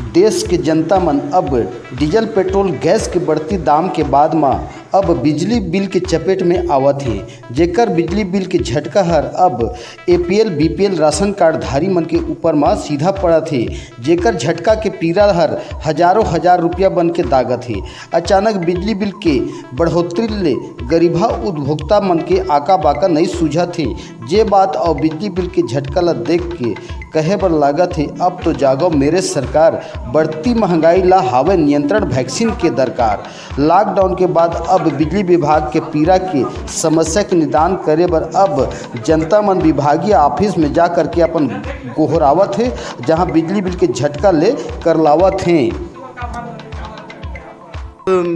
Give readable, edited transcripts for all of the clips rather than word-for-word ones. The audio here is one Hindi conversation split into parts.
देश के जनता मन अब डीजल पेट्रोल गैस के बढ़ती दाम के बाद में अब बिजली बिल के चपेट में आवत है, जेकर बिजली बिल के झटका हर अब एपीएल बीपीएल राशन कार्ड धारी मन के ऊपर में सीधा पड़त है, जेकर झटका के पीरा हर हजारों हजार रुपया बन के दागत है। अचानक बिजली बिल के बढ़ोतरी ले गरीबा उपभोक्ता मन के आका बाका नहीं सूझत है। जे बात और बिजली बिल के झटका ला देख के कहे बर लागत है, अब तो जागो मेरे सरकार, बढ़ती महंगाई ला हावे नियंत्रण वैक्सीन के दरकार। लॉकडाउन के बाद अब बिजली विभाग के पीड़ा के समस्या के निदान करे बर अब जनता मन विभागीय ऑफिस में जा करके अपन गोहरावत है, जहां बिजली बिल के झटका ले करलावत हैं।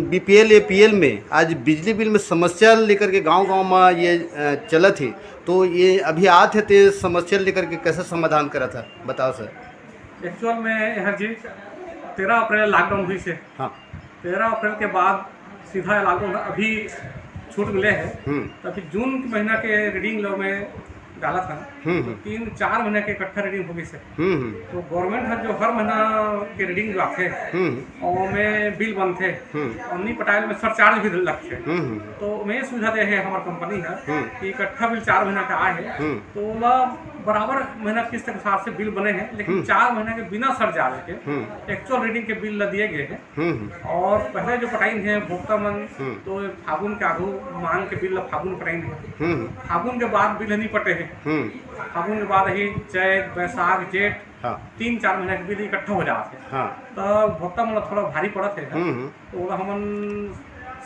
बीपीएल एपीएल में आज बिजली बिल में समस्या लेकर के गांव-गांव में ये चलत है, तो ये अभी आते थे समस्या लेकर के कैसे समाधान करा था, बताओ सर। एक्चुअल में यह जी 13 अप्रैल लॉकडाउन हुई से। हाँ, 13 अप्रैल के बाद सीधा लॉकडाउन अभी छूट मिले हैं। तो अभी जून के महीना के रीडिंग लो में डाला था, तो 3-4 महीने के इकट्ठा रीडिंग हो गई से। तो गवर्नमेंट है जो हर महीना के रीडिंग जो आते और में बिल बनते और नहीं पटाइल में सरचार्ज भी लगते। तो मैं सुविधा दे है हमारी कंपनी है कि इकट्ठा बिल 4 महीना का आए है, तो वो बराबर महीना किस्त के हिसाब से बिल बने हैं, लेकिन 4 महीने के बिना सरचार्ज के एक्चुअल रीडिंग के बिल दिए गए हैं। और पहले जो पटाइन है भोक्ता मन तो फागुन के आगू मांग के बिल फागुन पटाइन है, फागुन के बाद बिल नहीं पटे हैं। फागुन के बाद ही चैत बैसाख जेठ 3-4 महीने के बिल इकट्ठा हो जाते हैं। तो भोक्ता मन थोड़ा भारी पड़त है, तो हमन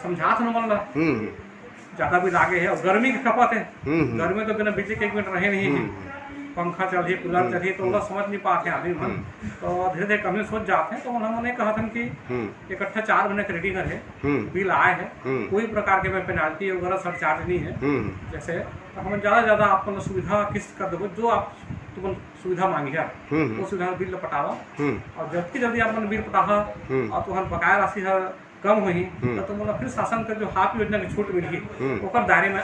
समझात मन ज्यादा बिल आगे है। और गर्मी की खपत है, गर्मी तो बिना बिजली के 1 मिनट रहे नहीं है, पंखा चलिए कूलर चलिए, तो वो समझ नहीं पाते आदमी मन। तो धीरे धीरे कमी सोच जाते हैं। तो उन्होंने कहा था कि इकट्ठा 4 महीने का रीडिंग है, बिल आए हैं, कोई प्रकार के पेनाल्टी वगैरह सरचार्ज नहीं है। जैसे तो हम ज़्यादा आपको सुविधा किस्त कर दो, जो आप तुम सुविधा मांगी है वो सुविधा बिल पटावा। और जल्दी आपने बिल पटावा और तुम्हारा बकाया राशि है कम हुई, तो तुम फिर शासन का जो हाफ योजना की छूट मिली ओकर दायरे में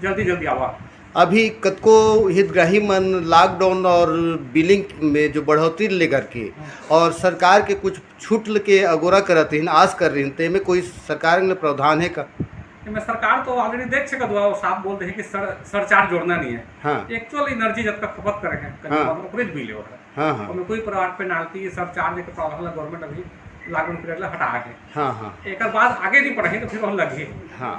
जल्दी आवा। अभी कतको हितग्राही मन लॉकडाउन और बिलिंग में जो बढ़ोतरी लेकर के और सरकार के कुछ छूट के अगोरा करते हैं, आस कर रही हैं, में कोई सरकार ने प्रावधान है का? मैं सरकार तो ऑलरेडी देख सके दुआ साफ बोलते हैं कि सरचार्ज जोड़ना नहीं है। हाँ। एक्चुअल एनर्जी जब तक खपत करे हैं बिल हो रहा है, और कोई प्रकार पेनाल्टी सरचार्ज के प्रावधान गवर्नमेंट अभी लॉकडाउन पीरियड हटा है। हाँ। एक बाद आगे नहीं पढ़े तो फिर लगे। हाँ।